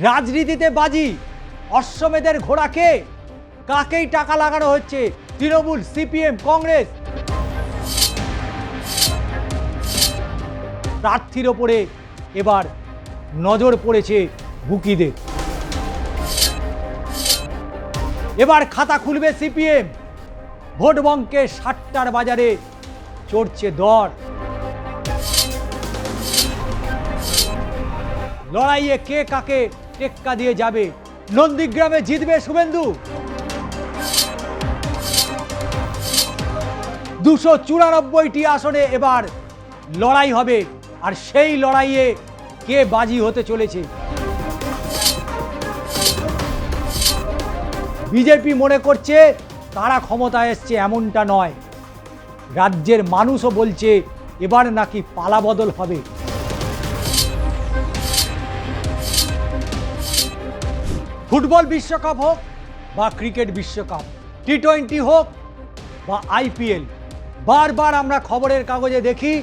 রাজনীতিতে বাজি অশ্বমেধের ঘোড়াকে কাকেই টাকা লাগানো হচ্ছে তৃণমূল, সিপিএম, কংগ্রেস। প্রার্থীর ওপরে এবার নজর পড়েছে বুকিদের। এবার খাতা খুলবে সিপিএম। ভোট বঙ্কে 60টার বাজারে চড়ছে দর। লড়াইয়ে কে কাকে টেক্কা দিয়ে যাবে? নন্দীগ্রামে জিতবে শুভেন্দু। 294টি আসনে এবার লড়াই হবে, আর সেই লড়াইয়ে কে বাজি হতে চলেছে? বিজেপি মনে করছে তারা ক্ষমতায় এসছে, এমনটা নয়। রাজ্যের মানুষও বলছে এবার নাকি পালাবদল হবে। ফুটবল বিশ্বকাপ হোক বা ক্রিকেট বিশ্বকাপ, টি20 হোক বা আইপিএল, বারবার আমরা খবরের কাগজে দেখি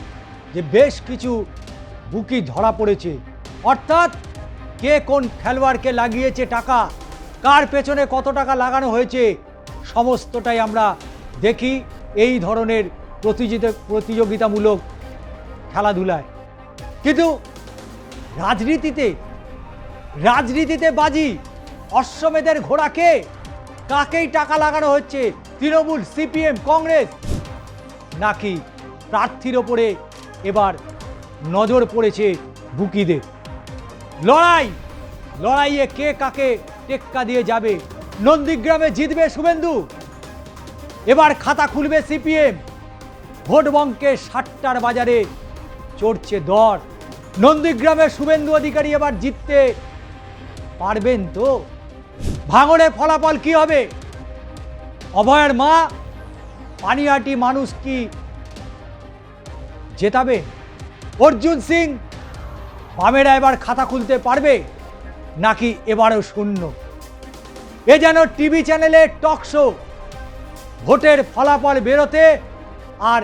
যে বেশ কিছু বুকি ধরা পড়েছে। অর্থাৎ কে কোন খেলোয়াড়কে লাগিয়েছে টাকা, কার পেছনে কত টাকা লাগানো হয়েছে, সমস্তটাই আমরা দেখি এই ধরনের প্রতিযোগিতামূলক খেলাধুলায়। কিন্তু রাজনীতিতে বাজি অশ্বমেধের ঘোড়াকে কাকেই টাকা লাগানো হচ্ছে তৃণমূল, সিপিএম, কংগ্রেস, নাকি প্রার্থীর ওপরে এবার নজর পড়েছে বুকিদের? লড়াইয়ে কে কাকে টেক্কা দিয়ে যাবে? নন্দীগ্রামে জিতবে শুভেন্দু। এবার খাতা খুলবে সিপিএম। ভোট বঙ্কে 60টার বাজারে চড়ছে দর। নন্দীগ্রামে শুভেন্দু অধিকারী এবার জিততে পারবেন তো? ভাঙড়ে ফলাফল কি হবে? অভয়ের মা পানিহাটি মানুষ কি জেতাবে? অর্জুন সিং বামেরা এবার খাতা খুলতে পারবে, নাকি এবারও শূন্য? এ যেন টিভি চ্যানেলে টক শো। ভোটের ফলাফল বেরোতে আর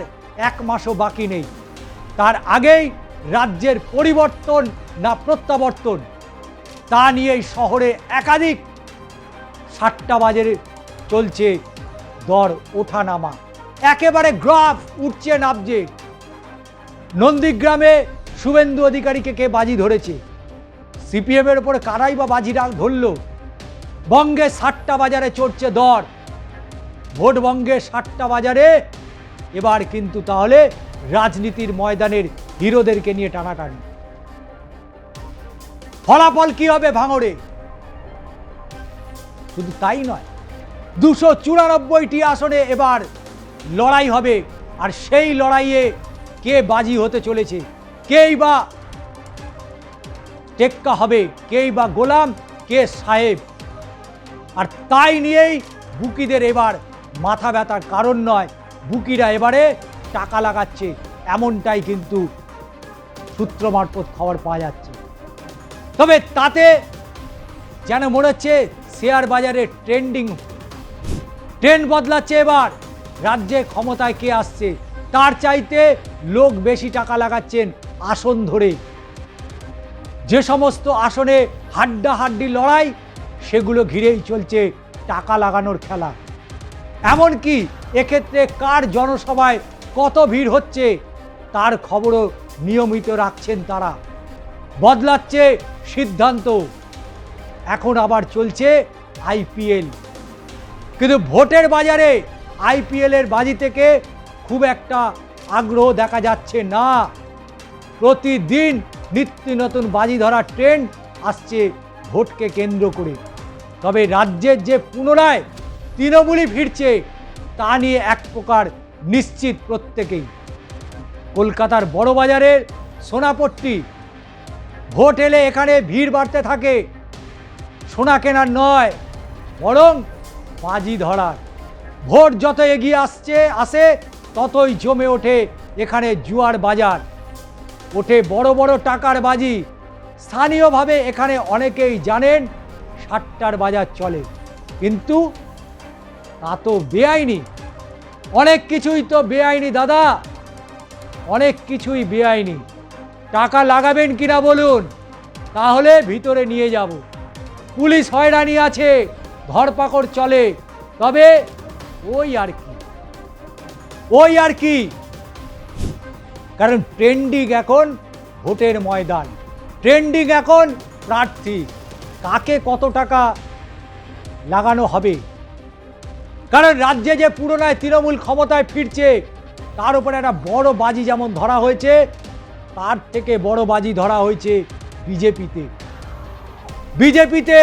1 মাসও বাকি নেই। তার আগেই রাজ্যের পরিবর্তন না প্রত্যাবর্তন, তা নিয়েই শহরে একাধিক 60টা বাজারে চলছে দর ওঠানামা। একেবারে গ্রাফ উঠছে নামছে। নন্দীগ্রামে শুভেন্দু অধিকারীকে কে বাজি ধরেছে? সিপিএমের উপরে কারাই বা বাজি ধরল? বঙ্গে 60টা বাজারে চড়ছে দর। ভোট বঙ্গে 60টা বাজারে এবার কিন্তু তাহলে রাজনীতির ময়দানের হিরোদেরকে নিয়ে টানাটানি। ফলাফল কি হবে ভাঙড়ে? শুধু তাই নয়, 294টি আসনে এবার লড়াই হবে, আর সেই লড়াইয়ে কে বাজি হতে চলেছে? কেই বা টেক্কা হবে, কেই বা গোলাম, কে সাহেব? আর তাই নিয়েই বুকিদের এবার মাথা ব্যথার কারণ নয়। বুকিরা এবারে টাকা লাগাচ্ছে, এমনটাই কিন্তু সূত্র মারফত খবর পাওয়া যাচ্ছে। তবে তাতে যেন মনে হচ্ছে শেয়ার বাজারে ট্রেন্ড বদলাচ্ছে। এবার রাজ্যে ক্ষমতায় কে আসছে তার চাইতে লোক বেশি টাকা লাগাচ্ছেন আসন ধরে। যে সমস্ত আসনে হাড্ডাহাড্ডি লড়াই, সেগুলো ঘিরেই চলছে টাকা লাগানোর খেলা। এমনকি এক্ষেত্রে কার জনসভায় কত ভিড় হচ্ছে তার খবরও নিয়মিত রাখছেন তারা। বদলাচ্ছে সিদ্ধান্ত। এখন আবার চলছে আইপিএল, কিন্তু ভোটের বাজারে আইপিএলের বাজি থেকে খুব একটা আগ্রহ দেখা যাচ্ছে না। প্রতিদিন নিত্য নতুন বাজি ধরার ট্রেন্ড আসছে ভোটকে কেন্দ্র করে। তবে রাজ্যের যে পুনরায় তৃণমূলই ফিরছে তা নিয়ে এক প্রকার নিশ্চিত প্রত্যেকেই। কলকাতার বড় বাজারের সোনাপট্টি, ভোট এলে এখানে ভিড় বাড়তে থাকে। সোনা কেনার নয়, বরং বাজি ধরার। ভোট যত এগিয়ে আসে ততই জমে ওঠে এখানে জুয়ার বাজার। ওঠে বড় বড় টাকার বাজি। স্থানীয়ভাবে এখানে অনেকেই জানেন 60টার বাজার চলে, কিন্তু তা তো বেআইনি। অনেক কিছুই তো বেআইনি দাদা, অনেক কিছুই বেআইনি। টাকা লাগাবেন কিনা বলুন, তাহলে ভিতরে নিয়ে যাব। পুলিশ হয়রানি আছে, ধরপাকড় চলে, তবে ওই আর কি, কারণ ট্রেন্ডিং এখন ভোটের ময়দান, ট্রেন্ডিং এখন প্রার্থী, কাকে কত টাকা লাগানো হবে। কারণ রাজ্যে যে পুরোনায় তৃণমূল ক্ষমতায় ফিরছে, তার উপরে একটা বড় বাজি যেমন ধরা হয়েছে, তার থেকে বড় বাজি ধরা হয়েছে বিজেপিতে।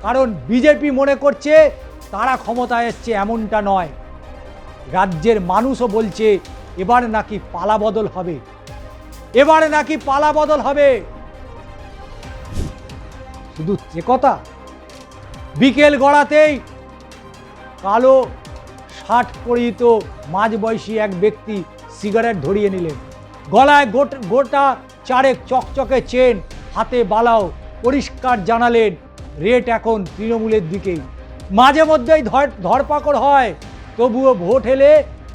কারণ বিজেপি মনে করছে তারা ক্ষমতায় এসছে, এমনটা নয়। রাজ্যের মানুষও বলছে এবার নাকি পালাবদল হবে, শুধু যে কথা, বিকেল গড়াতেই কালো শার্ট পরিহিত মাঝবয়সী এক ব্যক্তি সিগারেট ধরিয়ে নিলেন, গলায় গোটা চারেক চকচকে চেন, হাতে বালাও, পরিষ্কার জানালেন রেট এখন তৃণমূলের দিকেই। মাঝে মধ্যেই ধরপাকড় হয়, তবুও ভোট এলে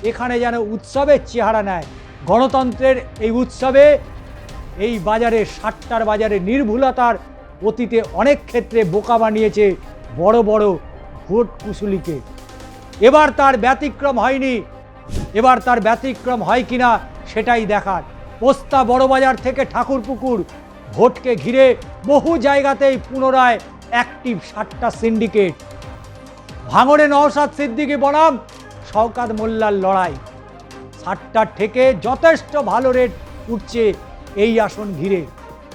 এখানে যেন উৎসবের চেহারা নেয়। গণতন্ত্রের এই উৎসবে এই বাজারে, সাতটার বাজারে নির্ভুলতার অতীতে অনেক ক্ষেত্রে বোকা বানিয়েছে বড় বড় ভোট কুশলীকে। এবার তার ব্যতিক্রম হয়নি, এবার তার ব্যতিক্রম হয় কিনা সেটাই দেখার। পোস্তা বড়বাজার থেকে ঠাকুরপুকুর, ভোটকে ঘিরে বহু জায়গাতেই পুনরায় অ্যাক্টিভ 7টা সিন্ডিকেট। ভাঙড়ে নওশাদ সিদ্দিকী বনাম শওকাত মোল্লার লড়াই, 7টার থেকে যথেষ্ট ভালো রেট উঠছে এই আসন ঘিরে।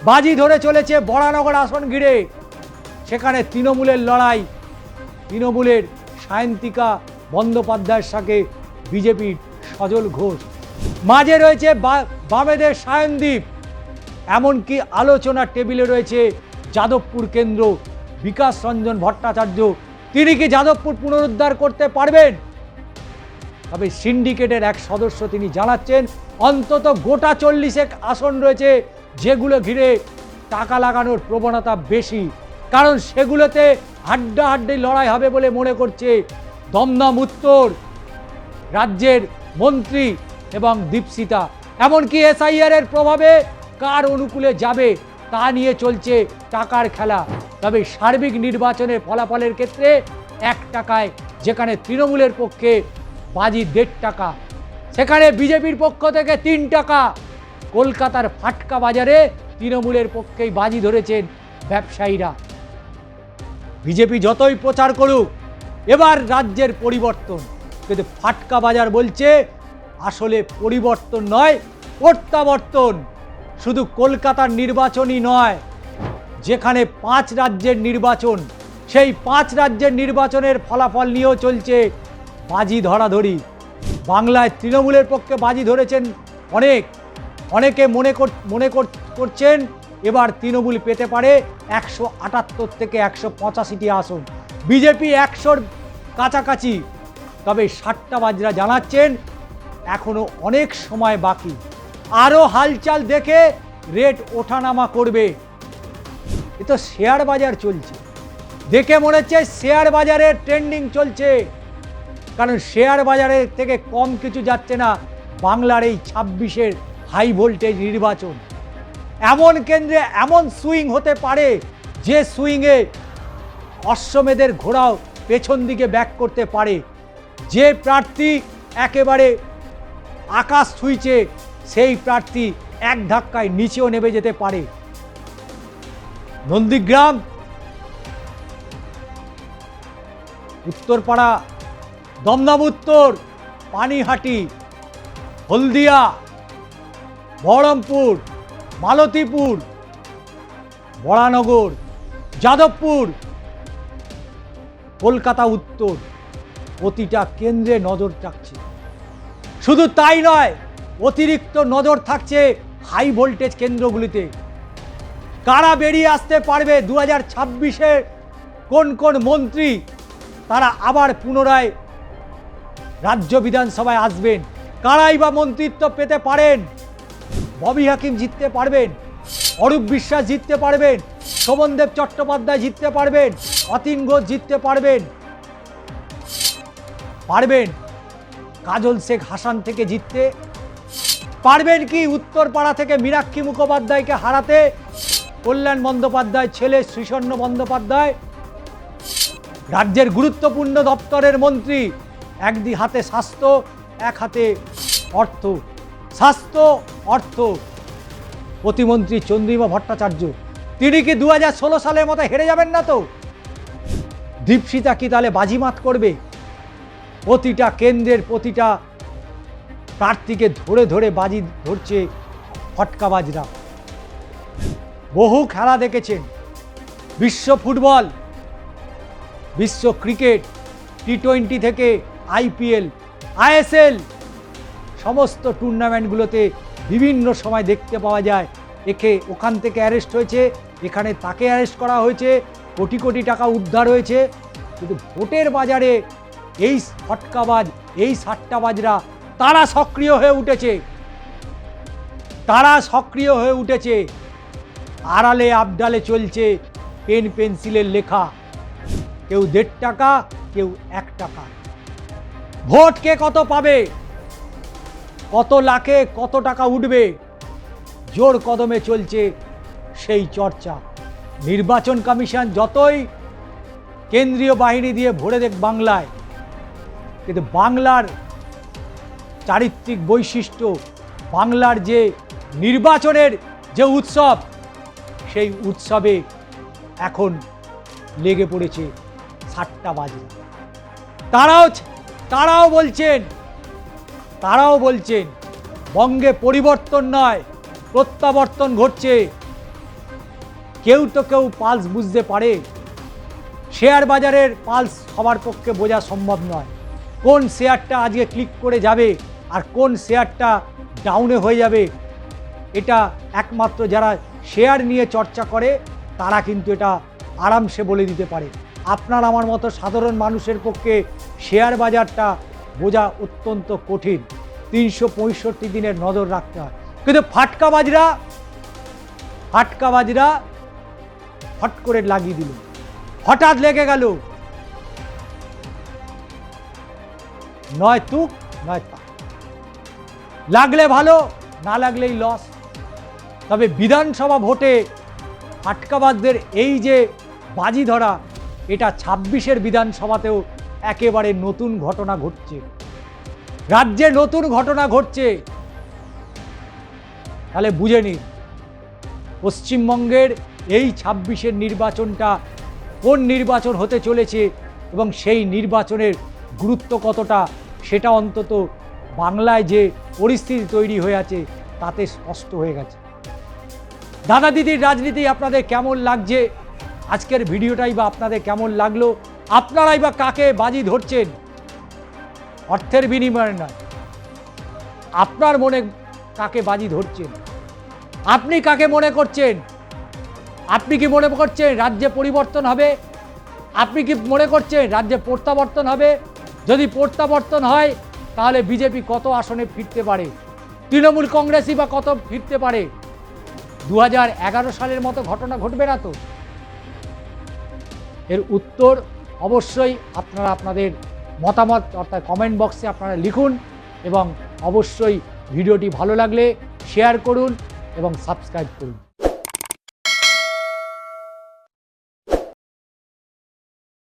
বাজি ধরে চলেছে বরানগর আসন ঘিরে, সেখানে তৃণমূলের লড়াই, তৃণমূলের সায়ন্তিকা বন্দ্যোপাধ্যায়ের সাথে বিজেপির সজল ঘোষ, মাঝে রয়েছে বামেদের সায়নদীপ। এমনকি আলোচনার টেবিলে রয়েছে যাদবপুর কেন্দ্র, বিকাশ রঞ্জন ভট্টাচার্য। তিনি কি যাদবপুর পুনরুদ্ধার করতে পারবেন? তবে সিন্ডিকেটের এক সদস্য তিনি জানাচ্ছেন অন্তত গোটা 40 আসন রয়েছে যেগুলো ঘিরে টাকা লাগানোর প্রবণতা বেশি, কারণ সেগুলোতে হাড্ডাহাড্ডি লড়াই হবে বলে মনে করছে দমদম উত্তর রাজ্যের মন্ত্রী এবং দীপশিতা। এমনকি এসআইআর এর প্রভাবে কার অনুকূলে যাবে তা নিয়ে চলছে টাকার খেলা। তবে সার্বিক নির্বাচনের ফলাফলের ক্ষেত্রে 1 টাকায় যেখানে তৃণমূলের পক্ষে বাজি 1.5 টাকা, সেখানে বিজেপির পক্ষ থেকে 3 টাকা। কলকাতার ফাটকা বাজারে তৃণমূলের পক্ষেই বাজি ধরেছেন ব্যবসায়ীরা। বিজেপি যতই প্রচার করুক এবার রাজ্যের পরিবর্তন, কিন্তু ফাটকা বাজার বলছে আসলে পরিবর্তন নয়, প্রত্যাবর্তন। শুধু কলকাতার নির্বাচনই নয়, যেখানে 5 রাজ্যের নির্বাচন, সেই 5 রাজ্যের নির্বাচনের ফলাফল নিয়েও চলছে বাজি ধরাধরি। বাংলায় তৃণমূলের পক্ষে বাজি ধরেছেন অনেকে মনে করছেন এবার তৃণমূল পেতে পারে 178 থেকে 185টি আসন, বিজেপি 100-র কাছাকাছি। তবে 7টা বাজরা জানাচ্ছেন এখনো অনেক সময় বাকি, আরও হালচাল দেখে রেট ওঠানামা করবে। এ তো শেয়ার বাজার চলছে, দেখে মনে হচ্ছে শেয়ার বাজারের ট্রেন্ডিং চলছে, কারণ শেয়ার বাজারের থেকে কম কিছু যাচ্ছে না বাংলার এই 26-এর হাই ভোল্টেজ নির্বাচন। এমন কেন্দ্রে এমন সুইং হতে পারে যে সুইংয়ে অশ্বমেধের ঘোড়াও পেছন দিকে ব্যাক করতে পারে। যে প্রার্থী একেবারে আকাশ ছুঁইছে সেই প্রার্থী এক ধাক্কায় নিচেও নেমে যেতে পারে। নন্দীগ্রাম, উত্তরপাড়া, দমদম উত্তর, পানিহাটি, হলদিয়া, বহরমপুর, মালতীপুর, বরানগর, যাদবপুর, কলকাতা উত্তর, প্রতিটা কেন্দ্রে নজর রাখছে। শুধু তাই নয়, অতিরিক্ত নজর থাকছে হাই ভোল্টেজ কেন্দ্রগুলিতে। কারা বেরিয়ে আসতে পারবে 2026-এ, কোন কোন মন্ত্রী তারা আবার পুনরায় রাজ্য বিধানসভায় আসবেন, কারাই বা মন্ত্রিত্ব পেতে পারেন। ববি হাকিম জিততে পারবেন, অরূপ বিশ্বাস জিততে পারবেন, শোভনদেব চট্টোপাধ্যায় জিততে পারবেন, অতীন ঘোষ জিততে পারবেন, কাজল শেখ হাসান থেকে জিততে পারবেন কি উত্তরপাড়া থেকে মীনাক্ষী মুখোপাধ্যায়কে হারাতে কল্যাণ বন্দ্যোপাধ্যায় ছেলে শ্রীসর্ণ বন্দ্যোপাধ্যায় রাজ্যের গুরুত্বপূর্ণ দপ্তরের মন্ত্রী, একদি হাতে স্বাস্থ্য, এক হাতে অর্থ। স্বাস্থ্য অর্থ প্রতিমন্ত্রী চন্দ্রিমা ভট্টাচার্য, তিনি কি 2016 সালের মতো হেরে যাবেন না তো? দীপশিতা কি তাহলে বাজিমাত করবে? প্রতিটা কেন্দ্রের প্রতিটা প্রার্থীকে ধরে ধরে বাজি ধরছে ফটকাবাজরা। বহু খেলা দেখেছেন, বিশ্ব ফুটবল, বিশ্ব ক্রিকেট, টি20 থেকে IPL, ISL, সমস্ত টুর্নামেন্টগুলোতে বিভিন্ন সময় দেখতে পাওয়া যায় একে ওখান থেকে অ্যারেস্ট হয়েছে, এখানে তাকে অ্যারেস্ট করা হয়েছে, কোটি কোটি টাকা উদ্ধার হয়েছে। কিন্তু ভোটের বাজারে এই ফটকাবাজ, এই সাট্টাবাজরা তারা সক্রিয় হয়ে উঠেছে, তারা সক্রিয় হয়ে উঠেছে। আড়ালে আবডালে চলছে পেন পেন্সিলের লেখা, কেউ 1.5 টাকা, কেউ 1 টাকা। ভোট কে কত পাবে, কত লাখে কত টাকা উঠবে, জোর কদমে চলছে সেই চর্চা। নির্বাচন কমিশন যতই কেন্দ্রীয় বাহিনী দিয়ে ভরে দেখ বাংলায়, কিন্তু বাংলার চারিত্রিক বৈশিষ্ট্য, বাংলার যে নির্বাচনের যে উৎসব, সেই উৎসবে এখন লেগে পড়েছে সাট্টাবাজি। তারাও বলছেন বঙ্গে পরিবর্তন নয়, প্রত্যাবর্তন ঘটছে। কেউ তো কেউ পালস বুঝতে পারে, শেয়ার বাজারের পালস সবার পক্ষে বোঝা সম্ভব নয়। কোন শেয়ারটা আজকে ক্লিক করে যাবে আর কোন শেয়ারটা ডাউনে হয়ে যাবে, এটা একমাত্র যারা শেয়ার নিয়ে চর্চা করে তারা কিন্তু এটা আরামসে বলে দিতে পারে। আপনার আমার মতো সাধারণ মানুষের পক্ষে শেয়ার বাজারটা বোঝা অত্যন্ত কঠিন। 365 দিনের নজর রাখতে হয়। কিন্তু ফাটকাবাজরা হট করে লাগিয়ে দিল, হঠাৎ লেগে গেল, নয় তুক নয় তাক, লাগলে ভালো, না লাগলেই লস। তবে বিধানসভা ভোটে ফাটকাবাজদের এই যে বাজি ধরা, এটা 26-এর বিধানসভাতেও একেবারে নতুন ঘটনা ঘটছে, রাজ্যে নতুন ঘটনা ঘটছে। তাহলে বুঝে নিন পশ্চিমবঙ্গের এই 26-এর নির্বাচনটা কোন নির্বাচন হতে চলেছে এবং সেই নির্বাচনের গুরুত্ব কতটা, সেটা অন্তত বাংলায় যে পরিস্থিতি তৈরি হয়ে আছে তাতে স্পষ্ট হয়ে গেছে। দাদা দিদির রাজনীতি আপনাদের কেমন লাগছে, আজকের ভিডিওটাই বা আপনাদের কেমন লাগলো, আপনারাই বা কাকে বাজি ধরছেন? অর্থের বিনিময়ে নয়, আপনার মনে কাকে বাজি ধরছেন, আপনি কাকে মনে করছেন? আপনি কি মনে করছেন রাজ্যে পরিবর্তন হবে? আপনি কি মনে করছেন রাজ্যে প্রত্যাবর্তন হবে? যদি প্রত্যাবর্তন হয় তাহলে বিজেপি কত আসনে ফিরতে পারে, তৃণমূল কংগ্রেসই বা কত ফিরতে পারে? 2011 সালের মতো ঘটনা ঘটবে না তো? এর উত্তর অবশ্যই আপনারা আপনাদের মতামত অর্থাৎ কমেন্ট বক্সে আপনারা লিখুন এবং অবশ্যই ভিডিওটি ভালো লাগলে শেয়ার করুন এবং সাবস্ক্রাইব করুন।